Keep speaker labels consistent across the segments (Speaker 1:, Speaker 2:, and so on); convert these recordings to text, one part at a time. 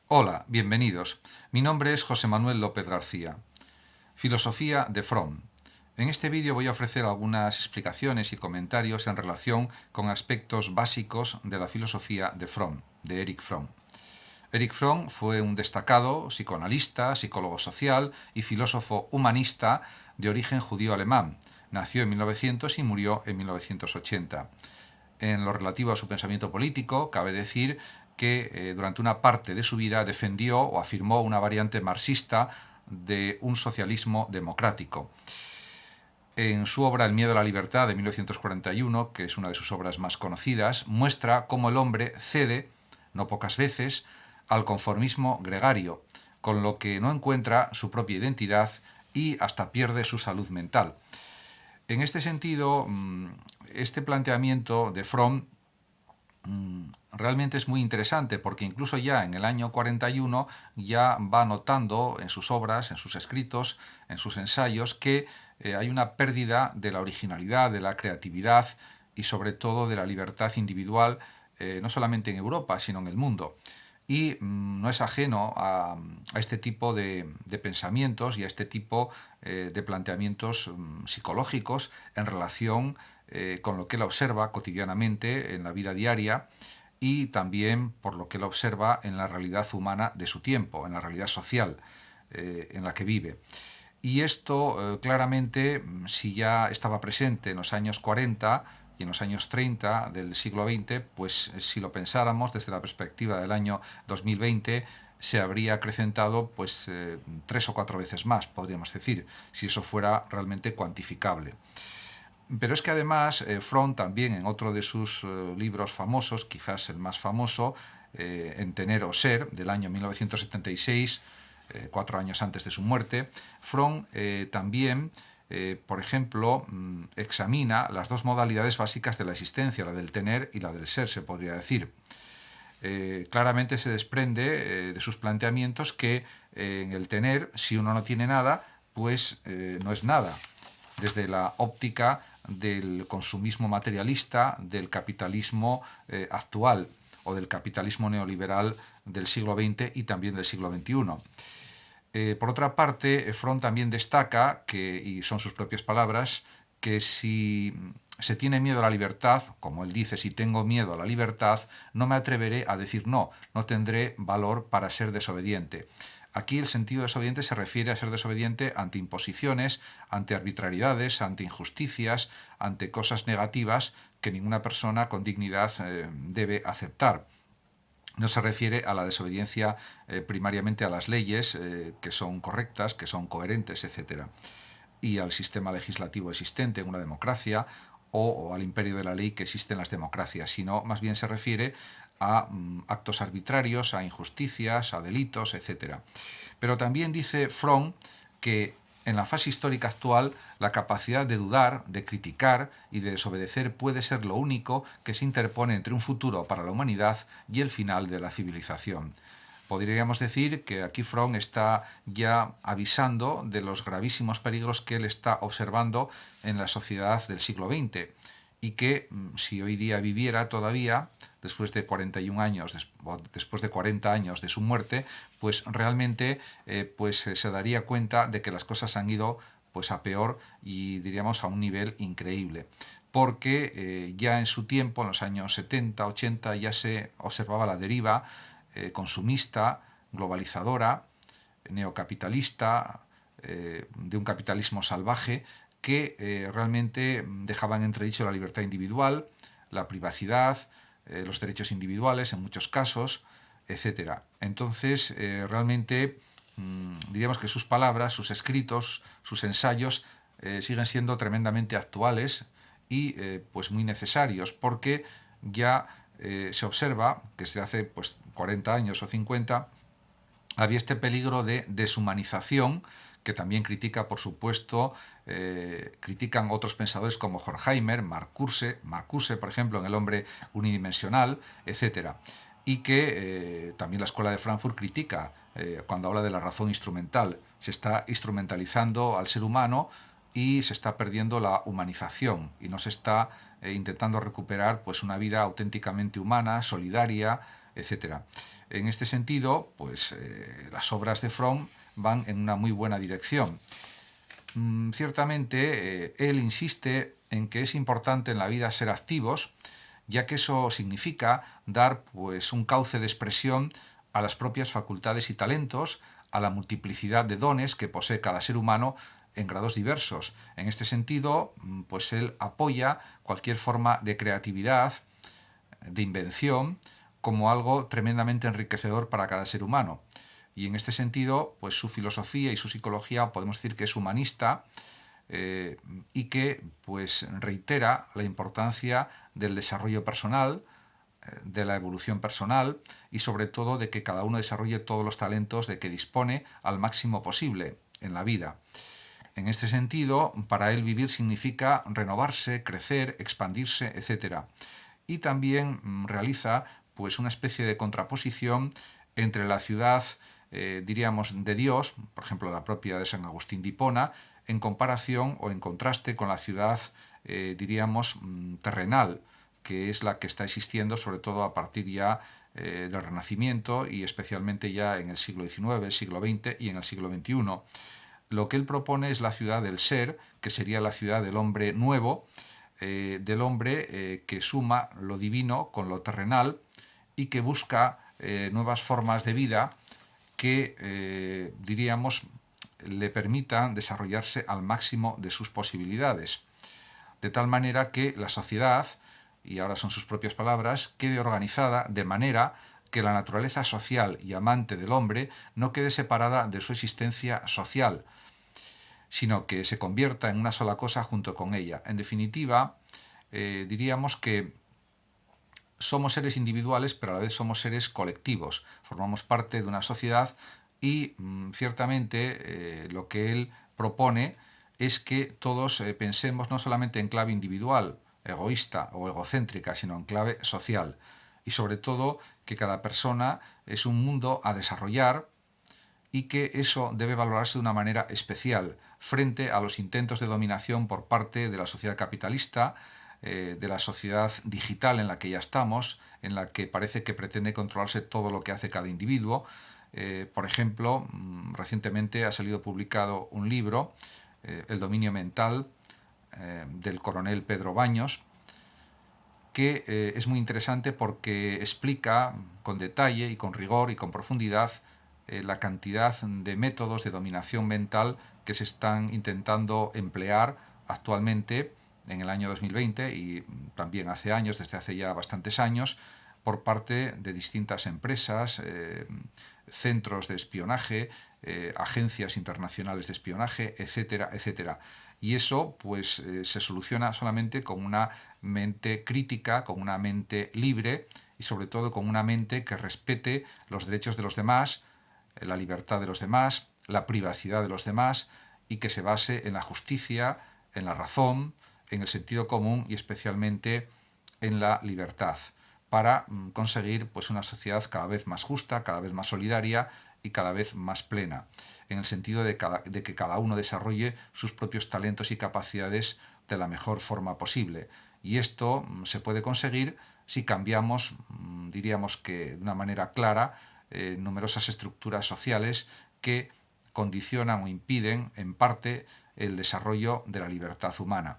Speaker 1: Hola, bienvenidos. Mi nombre es José Manuel López García. Filosofía de Fromm. En este vídeo voy a ofrecer algunas explicaciones y comentarios en relación con aspectos básicos de la filosofía de Fromm, de Erich Fromm. Erich Fromm fue un destacado psicoanalista, psicólogo social y filósofo humanista de origen judío-alemán. Nació en 1900 y murió en 1980. En lo relativo a su pensamiento político, cabe decir que durante una parte de su vida defendió o afirmó una variante marxista de un socialismo democrático. En su obra El miedo a la libertad de 1941, que es una de sus obras más conocidas, muestra cómo el hombre cede, no pocas veces, al conformismo gregario, con lo que no encuentra su propia identidad y hasta pierde su salud mental. En este sentido, este planteamiento de Fromm realmente es muy interesante porque incluso ya en el año 41 ya va notando en sus obras, en sus escritos, en sus ensayos que hay una pérdida de la originalidad, de la creatividad y sobre todo de la libertad individual, no solamente en Europa, sino en el mundo. Y no es ajeno a este tipo de pensamientos y a este tipo de planteamientos psicológicos en relación con lo que él observa cotidianamente en la vida diaria y también por lo que él observa en la realidad humana de su tiempo, en la realidad social en la que vive. Y esto claramente, si ya estaba presente en los años 40 y en los años 30 del siglo XX, pues si lo pensáramos desde la perspectiva del año 2020, se habría acrecentado pues tres o cuatro veces más, podríamos decir, si eso fuera realmente cuantificable. Pero es que además Fromm también en otro de sus libros famosos, quizás el más famoso, En tener o ser, del año 1976, 4 años antes de su muerte, Fromm también, por ejemplo, examina las dos modalidades básicas de la existencia, la del tener y la del ser, se podría decir. Claramente se desprende de sus planteamientos que en el tener, si uno no tiene nada, pues no es nada. Desde la óptica del consumismo materialista, del capitalismo actual o del capitalismo neoliberal del siglo XX y también del siglo XXI. Por otra parte, Fromm también destaca, y son sus propias palabras, que si se tiene miedo a la libertad, como él dice, si tengo miedo a la libertad, no me atreveré a decir no, no tendré valor para ser desobediente. Aquí el sentido desobediente se refiere a ser desobediente ante imposiciones, ante arbitrariedades, ante injusticias, ante cosas negativas que ninguna persona con dignidad debe aceptar. No se refiere a la desobediencia primariamente a las leyes que son correctas, que son coherentes, etcétera, y al sistema legislativo existente en una democracia o al imperio de la ley que existe en las democracias, sino más bien se refiere a actos arbitrarios, a injusticias, a delitos, etcétera. Pero también dice Fromm que en la fase histórica actual la capacidad de dudar, de criticar y de desobedecer puede ser lo único que se interpone entre un futuro para la humanidad y el final de la civilización. Podríamos decir que aquí Fromm está ya avisando de los gravísimos peligros que él está observando en la sociedad del siglo XX y que si hoy día viviera todavía, después de 41 años, después de 40 años de su muerte, pues realmente se daría cuenta de que las cosas han ido pues a peor y diríamos a un nivel increíble. Porque ya en su tiempo, en los años 70, 80, ya se observaba la deriva consumista, globalizadora, neocapitalista, de un capitalismo salvaje que realmente dejaban entredicho la libertad individual, la privacidad, los derechos individuales en muchos casos, etcétera. Entonces, realmente diríamos que sus palabras, sus escritos, sus ensayos siguen siendo tremendamente actuales y pues muy necesarios porque ya se observa que desde hace pues 40 años o 50 había este peligro de deshumanización que también critica, por supuesto, critican otros pensadores como Horkheimer, Marcuse, por ejemplo, en El hombre unidimensional, etcétera. Y que también la Escuela de Frankfurt critica cuando habla de la razón instrumental. Se está instrumentalizando al ser humano y se está perdiendo la humanización y no se está intentando recuperar pues una vida auténticamente humana, solidaria, etcétera. En este sentido, pues las obras de Fromm van en una muy buena dirección. Ciertamente, él insiste en que es importante en la vida ser activos, ya que eso significa dar pues un cauce de expresión a las propias facultades y talentos, a la multiplicidad de dones que posee cada ser humano en grados diversos. En este sentido, pues él apoya cualquier forma de creatividad, de invención, como algo tremendamente enriquecedor para cada ser humano. Y en este sentido, pues su filosofía y su psicología podemos decir que es humanista, y que pues reitera la importancia del desarrollo personal, de la evolución personal y sobre todo de que cada uno desarrolle todos los talentos de que dispone al máximo posible en la vida. En este sentido, para él vivir significa renovarse, crecer, expandirse, etcétera. Y también realiza pues una especie de contraposición entre la ciudad, diríamos, de Dios, por ejemplo la propia de San Agustín de Hipona, en comparación o en contraste con la ciudad, diríamos, terrenal, que es la que está existiendo sobre todo a partir ya del Renacimiento y especialmente ya en el siglo XIX, el siglo XX y en el siglo XXI. Lo que él propone es la ciudad del ser, que sería la ciudad del hombre nuevo, del hombre que suma lo divino con lo terrenal y que busca nuevas formas de vida que, diríamos, le permitan desarrollarse al máximo de sus posibilidades. De tal manera que la sociedad, y ahora son sus propias palabras, quede organizada de manera que la naturaleza social y amante del hombre no quede separada de su existencia social, sino que se convierta en una sola cosa junto con ella. En definitiva, diríamos que somos seres individuales, pero a la vez somos seres colectivos. Formamos parte de una sociedad y ciertamente lo que él propone es que todos pensemos no solamente en clave individual, egoísta o egocéntrica, sino en clave social. Y sobre todo que cada persona es un mundo a desarrollar y que eso debe valorarse de una manera especial frente a los intentos de dominación por parte de la sociedad capitalista, de la sociedad digital en la que ya estamos, en la que parece que pretende controlarse todo lo que hace cada individuo. Por ejemplo, recientemente ha salido publicado un libro, El dominio mental, del coronel Pedro Baños, que es muy interesante porque explica con detalle y con rigor y con profundidad la cantidad de métodos de dominación mental que se están intentando emplear actualmente en el año 2020 y también hace años, desde hace ya bastantes años, por parte de distintas empresas, centros de espionaje, agencias internacionales de espionaje, etcétera, etcétera. Y eso pues se soluciona solamente con una mente crítica, con una mente libre y sobre todo con una mente que respete los derechos de los demás, la libertad de los demás, la privacidad de los demás y que se base en la justicia, en la razón, en el sentido común y especialmente en la libertad para conseguir pues una sociedad cada vez más justa, cada vez más solidaria y cada vez más plena, en el sentido de que cada uno desarrolle sus propios talentos y capacidades de la mejor forma posible. Y esto se puede conseguir si cambiamos, diríamos que de una manera clara, numerosas estructuras sociales que condicionan o impiden en parte el desarrollo de la libertad humana.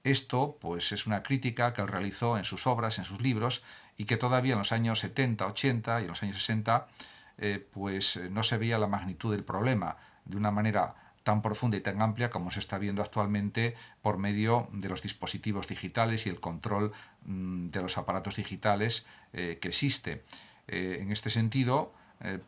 Speaker 1: Esto pues es una crítica que él realizó en sus obras, en sus libros, y que todavía en los años 70, 80 y en los años 60 pues no se veía la magnitud del problema de una manera tan profunda y tan amplia como se está viendo actualmente por medio de los dispositivos digitales y el control de los aparatos digitales que existe. En este sentido,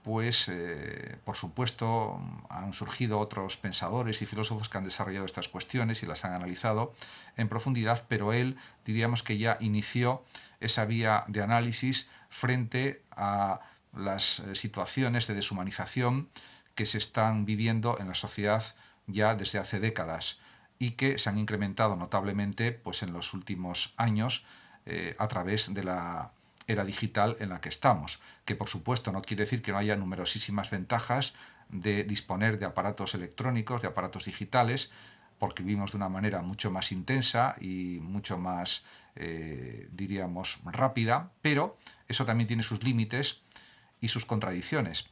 Speaker 1: por supuesto, han surgido otros pensadores y filósofos que han desarrollado estas cuestiones y las han analizado en profundidad, pero él diríamos que ya inició esa vía de análisis frente a las situaciones de deshumanización que se están viviendo en la sociedad ya desde hace décadas y que se han incrementado notablemente pues, en los últimos años a través de la era digital en la que estamos, que por supuesto no quiere decir que no haya numerosísimas ventajas de disponer de aparatos electrónicos, de aparatos digitales, porque vivimos de una manera mucho más intensa y mucho más, diríamos, rápida, pero eso también tiene sus límites y sus contradicciones.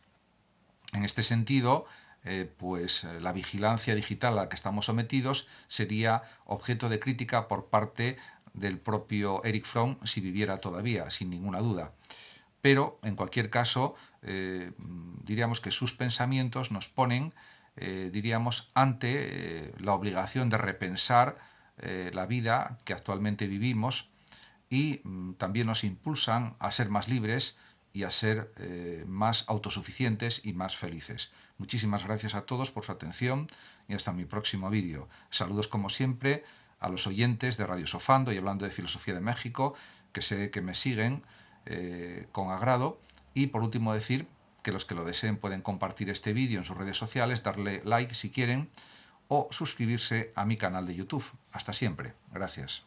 Speaker 1: En este sentido, la vigilancia digital a la que estamos sometidos sería objeto de crítica por parte del propio Eric Fromm si viviera todavía, sin ninguna duda. Pero, en cualquier caso, diríamos que sus pensamientos nos ponen, diríamos, ante la obligación de repensar la vida que actualmente vivimos y también nos impulsan a ser más libres y a ser más autosuficientes y más felices. Muchísimas gracias a todos por su atención y hasta mi próximo vídeo. Saludos como siempre a los oyentes de Radio Sofando y Hablando de Filosofía de México, que sé que me siguen con agrado. Y por último decir que los que lo deseen pueden compartir este vídeo en sus redes sociales, darle like si quieren o suscribirse a mi canal de YouTube. Hasta siempre. Gracias.